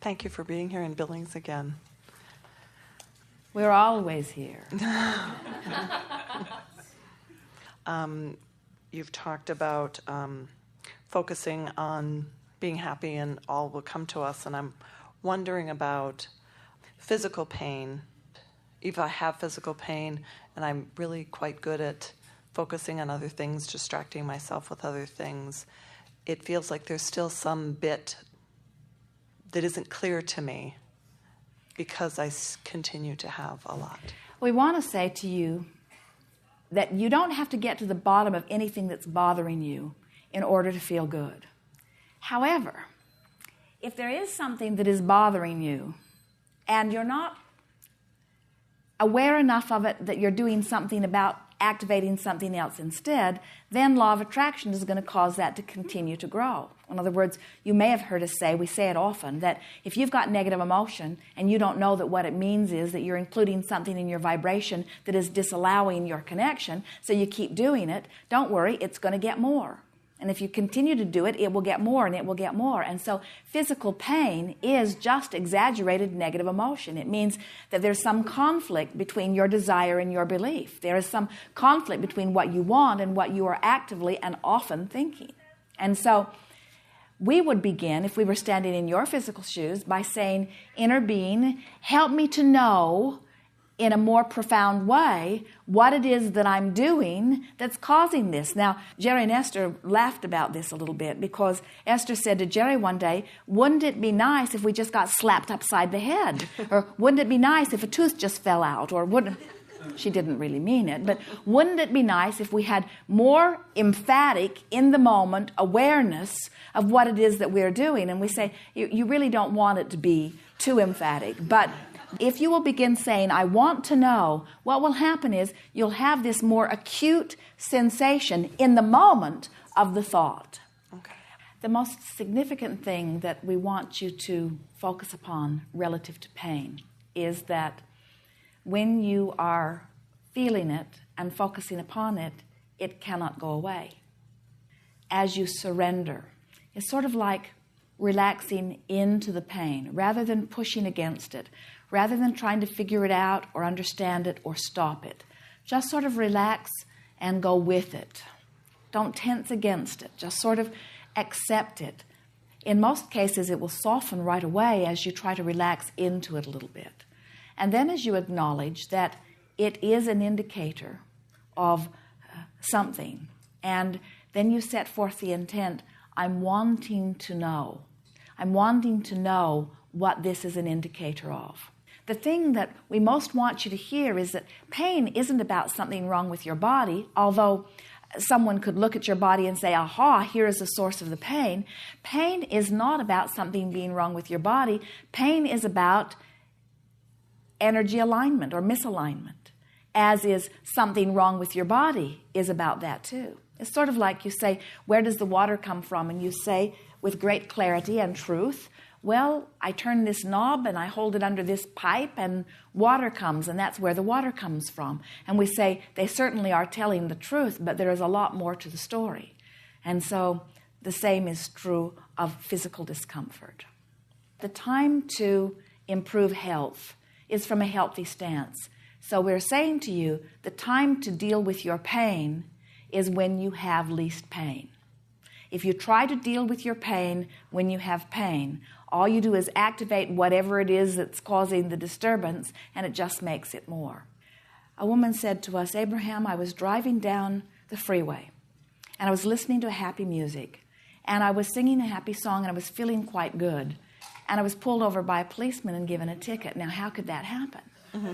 Thank you for being here in Billings again. We're always here. You've talked about focusing on being happy and all will come to us, and I'm wondering about physical pain. If I have physical pain and I'm really quite good at focusing on other things, distracting myself with other things, it feels like there's still some bit that isn't clear to me because I continue to have a lot. We want to say to you that you don't have to get to the bottom of anything that's bothering you in order to feel good. However, if there is something that is bothering you and you're not aware enough of it that you're doing something about activating something else instead, then law of attraction is going to cause that to continue to grow. In other words, you may have heard us say, we say it often, that if you've got negative emotion and you don't know that what it means is that you're including something in your vibration that is disallowing your connection, so you keep doing it, don't worry, it's going to get more. And if you continue to do it, it will get more and it will get more. And so physical pain is just exaggerated negative emotion. It means that there's some conflict between your desire and your belief. There is some conflict between what you want and what you are actively and often thinking. And so we would begin, if we were standing in your physical shoes, by saying, inner being, help me to know in a more profound way what it is that I'm doing that's causing this. Now, Jerry and Esther laughed about this a little bit because Esther said to Jerry one day, wouldn't it be nice if we just got slapped upside the head? Or wouldn't it be nice if a tooth just fell out? Or wouldn't... She didn't really mean it, but wouldn't it be nice if we had more emphatic, in the moment, awareness of what it is that we're doing? And we say, you really don't want it to be too emphatic, but if you will begin saying, I want to know, what will happen is you'll have this more acute sensation in the moment of the thought. Okay. The most significant thing that we want you to focus upon relative to pain is that when you are feeling it and focusing upon it, it cannot go away. As you surrender, it's sort of like relaxing into the pain rather than pushing against it, rather than trying to figure it out or understand it or stop it. Just sort of relax and go with it. Don't tense against it. Just sort of accept it. In most cases, it will soften right away as you try to relax into it a little bit. And then as you acknowledge that it is an indicator of something, and then you set forth the intent, I'm wanting to know. I'm wanting to know what this is an indicator of. The thing that we most want you to hear is that pain isn't about something wrong with your body, although someone could look at your body and say, aha, here is the source of the pain. Pain is not about something being wrong with your body. Pain is about energy alignment or misalignment, as is something wrong with your body is about that too. It's sort of like you say, where does the water come from? And you say with great clarity and truth, well, I turn this knob and I hold it under this pipe and water comes, and that's where the water comes from. And we say, they certainly are telling the truth, but there is a lot more to the story. And so the same is true of physical discomfort. The time to improve health is from a healthy stance. So we're saying to you, the time to deal with your pain is when you have least pain. If you try to deal with your pain when you have pain, all you do is activate whatever it is that's causing the disturbance, and it just makes it more. A woman said to us, Abraham, I was driving down the freeway, and I was listening to happy music, and I was singing a happy song, and I was feeling quite good. And I was pulled over by a policeman and given a ticket. Now, how could that happen? Mm-hmm.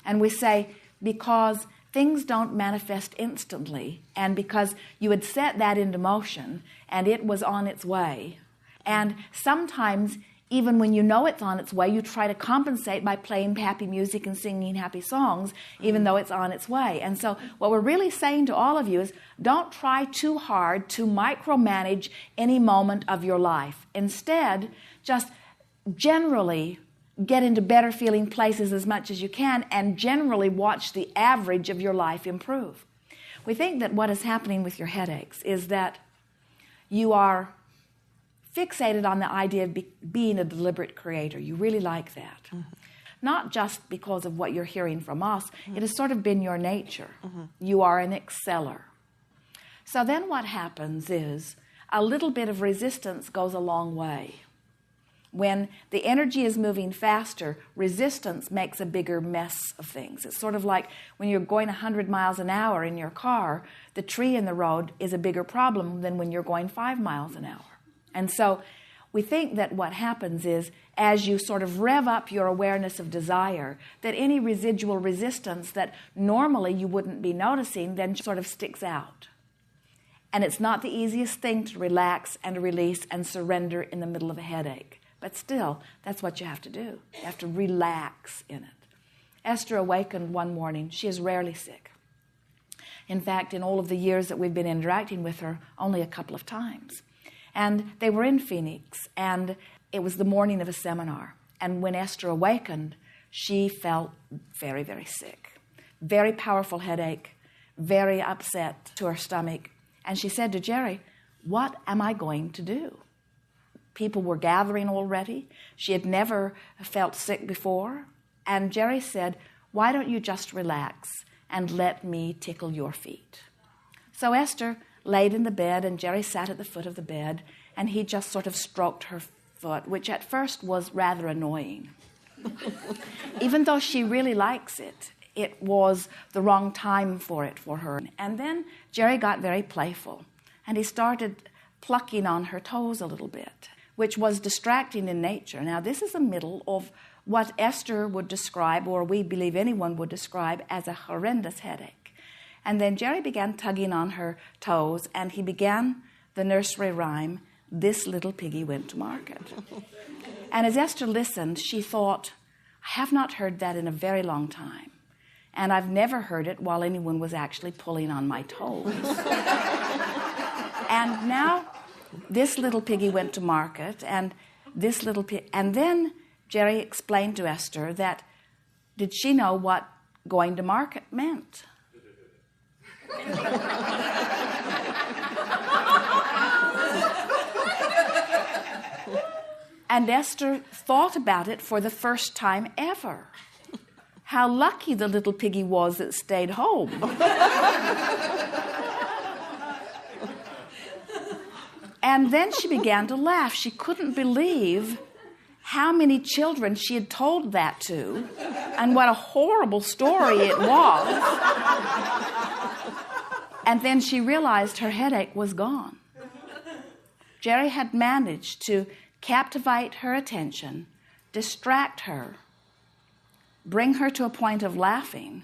And we say, because things don't manifest instantly, and because you had set that into motion, and it was on its way. And sometimes, even when you know it's on its way, you try to compensate by playing happy music and singing happy songs, even though it's on its way. And so what we're really saying to all of you is, don't try too hard to micromanage any moment of your life. Instead, just generally get into better feeling places as much as you can, and generally watch the average of your life improve. We think that what is happening with your headaches is that you are fixated on the idea of being a deliberate creator. You really like that. Not just because of what you're hearing from us. It has sort of been your nature. You are an exceller. So then what happens is a little bit of resistance goes a long way. When the energy is moving faster, resistance makes a bigger mess of things. It's sort of like when you're going 100 miles an hour in your car, the tree in the road is a bigger problem than when you're going 5 miles an hour. And so we think that what happens is, as you sort of rev up your awareness of desire, that any residual resistance that normally you wouldn't be noticing then sort of sticks out. And it's not the easiest thing to relax and release and surrender in the middle of a headache. But still, that's what you have to do. You have to relax in it. Esther awakened one morning. She is rarely sick. In fact, in all of the years that we've been interacting with her, only a couple of times. And they were in Phoenix, and it was the morning of a seminar. And when Esther awakened, she felt very, very sick. Very powerful headache, very upset to her stomach. And she said to Jerry, "What am I going to do?" People were gathering already. She had never felt sick before. And Jerry said, "Why don't you just relax and let me tickle your feet?" So Esther laid in the bed, and Jerry sat at the foot of the bed, and he just sort of stroked her foot, which at first was rather annoying. Even though she really likes it, it was the wrong time for it for her. And then Jerry got very playful, and he started plucking on her toes a little bit, which was distracting in nature. Now, this is the middle of what Esther would describe, or we believe anyone would describe, as a horrendous headache. And then Jerry began tugging on her toes, and he began the nursery rhyme, "This little piggy went to market." And as Esther listened, she thought, "I have not heard that in a very long time. And I've never heard it while anyone was actually pulling on my toes." And now, this little piggy went to market, and this little pig. And then Jerry explained to Esther that, did she know what going to market meant? And Esther thought about it for the first time ever. How lucky the little piggy was that stayed home. And then she began to laugh. She couldn't believe how many children she had told that to, and what a horrible story it was. And then she realized her headache was gone. Jerry had managed to captivate her attention, distract her, bring her to a point of laughing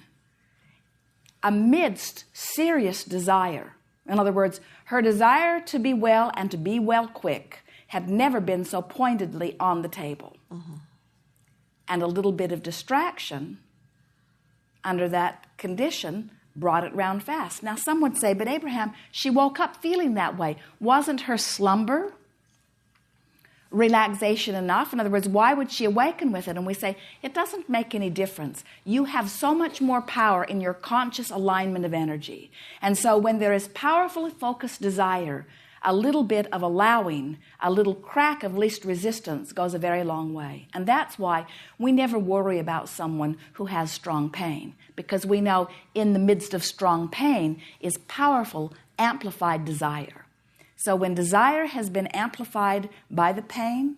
amidst serious desire. In other words, her desire to be well and to be well quick had never been so pointedly on the table. And a little bit of distraction under that condition brought it round fast. Now, some would say, but Abraham, she woke up feeling that way. Wasn't her slumber relaxation enough? In other words, why would she awaken with it? And we say, it doesn't make any difference. You have so much more power in your conscious alignment of energy. And so when there is powerfully focused desire, a little bit of allowing, a little crack of least resistance goes a very long way. And that's why we never worry about someone who has strong pain, because we know in the midst of strong pain is powerful, amplified desire. So when desire has been amplified by the pain,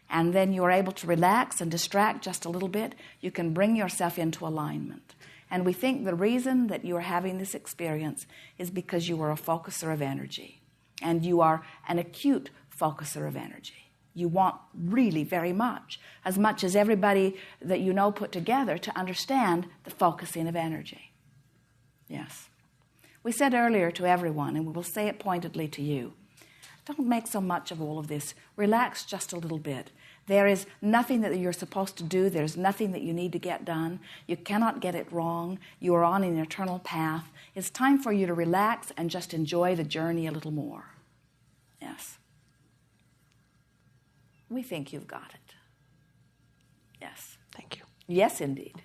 and then you're able to relax and distract just a little bit, you can bring yourself into alignment. And we think the reason that you are having this experience is because you are a focuser of energy. And you are an acute focuser of energy. You want really very much as everybody that you know put together, to understand the focusing of energy. Yes. We said earlier to everyone, and we will say it pointedly to you, don't make so much of all of this. Relax just a little bit. There is nothing that you're supposed to do. There's nothing that you need to get done. You cannot get it wrong. You are on an eternal path. It's time for you to relax and just enjoy the journey a little more. Yes. We think you've got it. Yes. Thank you. Yes, indeed.